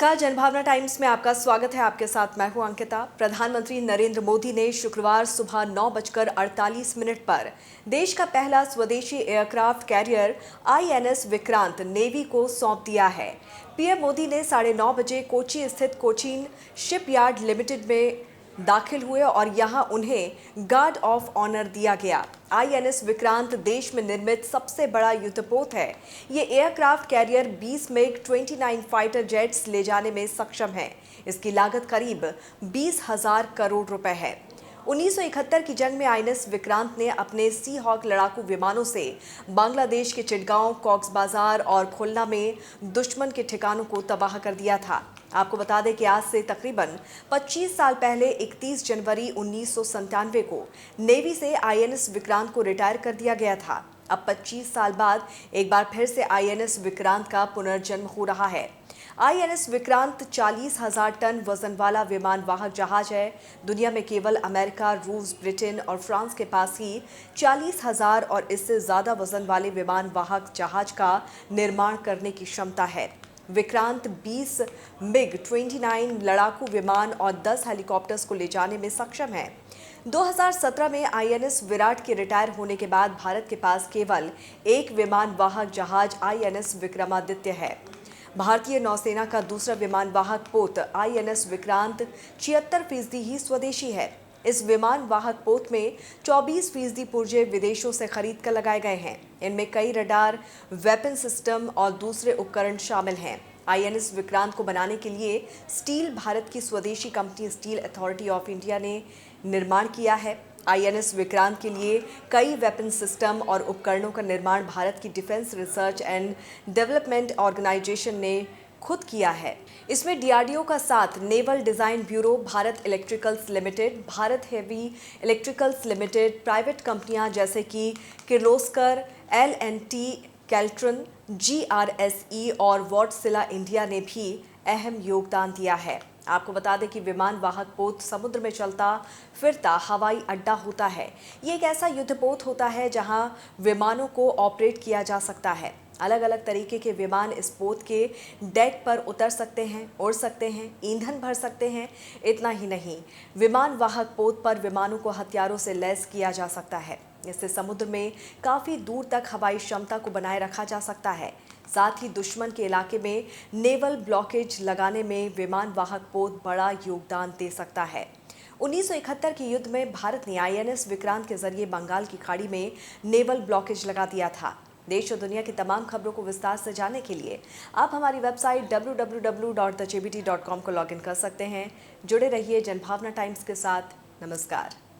नमस्कार, जनभावना टाइम्स में आपका स्वागत है। आपके साथ मैं हूं अंकिता। प्रधानमंत्री नरेंद्र मोदी ने शुक्रवार सुबह 9:48 पर देश का पहला स्वदेशी aircraft carrier INS Vikrant navy को सौंप दिया है। पीएम मोदी ने 9:30 बजे कोची स्थित कोचीन शिपयार्ड लिमिटेड में दाखिल हुए और यहां उन्हें गार्ड ऑफ ऑनर दिया गया। INS विक्रांत देश में निर्मित सबसे बड़ा युद्धपोत है। ये aircraft carrier 20 MiG-29 fighter jets ले जाने में सक्षम है। इसकी लागत करीब 20,000 करोड़ रुपए है। 1971 की जंग में INS विक्रांत ने अपने सी हॉक लड़ाकू विमानों से बांग्लादेश के चिटगांव, कॉक्स बाजार और खुलना में दुश्मन के ठिकानों को तबाह कर दिया था। आपको बता दें कि आज से तकरीबन 25 साल पहले 31 जनवरी 1997 को नेवी से INS विक्रांत को रिटायर कर दिया गया था। अब 25 साल बाद एक बार फिर से INS विक्रांत का पुनर्जन्म हो रहा है। INS विक्रांत 40,000 टन वजन वाला विमान वाहक जहाज है। दुनिया में केवल अमेरिका, रूस, ब्रिटेन और फ्रांस के पास ही 40,000 और इससे ज्यादा वजन वाले विमान वाहक जहाज का निर्माण करने की क्षमता है। विक्रांत 20 MiG-29 लड़ाकू विमान और 10 हेलीकॉप्टर्स को ले जाने में सक्षम है। 2017 में INS विराट के रिटायर होने के बाद भारत के पास केवल एक विमान वाहक जहाज INS विक्रमादित्य है। भारतीय नौसेना का दूसरा विमान वाहक पोत INS विक्रांत 76% ही स्वदेशी है। इस विमान वाहक पोत में 24% पुर्जे विदेशों से खरीद कर लगाए गए हैं। इनमें कई रडार, वेपन सिस्टम और दूसरे उपकरण शामिल हैं। INS विक्रांत को बनाने के लिए स्टील भारत की स्वदेशी company steel authority of India ने निर्माण किया है। INS विक्रांत के लिए कई वेपन सिस्टम और उपकरणों का निर्माण भारत की defence research and development organisation ने खुद किया है। इसमें DRDO का साथ naval design bureau, Bharat electricals limited, Bharat heavy electricals limited, private कंपनियां जैसे कि किर्लोस्कर, L&T, कैल्ट्रॉन, GRSE और वॉटसिला इंडिया ने भी अहम योगदान दिया है। आपको बता दें कि विमान वाहक पोत समुद्र में चलता फिरता हवाई अड्डा होता है। ये एक ऐसा युद्धपोत होता है जहां विमानों को ऑपरेट किया जा सकता है। अलग अलग तरीके के विमान इस पोत के डेक पर उतर सकते हैं, उड़ सकते हैं, ईंधन भर सकते हैं। इतना ही नहीं, विमान वाहक पोत पर विमानों को हथियारों से लैस किया जा सकता है। इससे समुद्र में काफ़ी दूर तक हवाई क्षमता को बनाए रखा जा सकता है। साथ ही दुश्मन के इलाके में नेवल ब्लॉकेज लगाने में विमान वाहक पोत बड़ा योगदान दे सकता है। 1971 के युद्ध में भारत ने INS विक्रांत के जरिए बंगाल की खाड़ी में नेवल ब्लॉकेज लगा दिया था। देश और दुनिया की तमाम खबरों को विस्तार से जानने के लिए आप हमारी वेबसाइट www.thejbt.com को लॉगिन कर सकते हैं। जुड़े रहिए जनभावना टाइम्स के साथ। नमस्कार।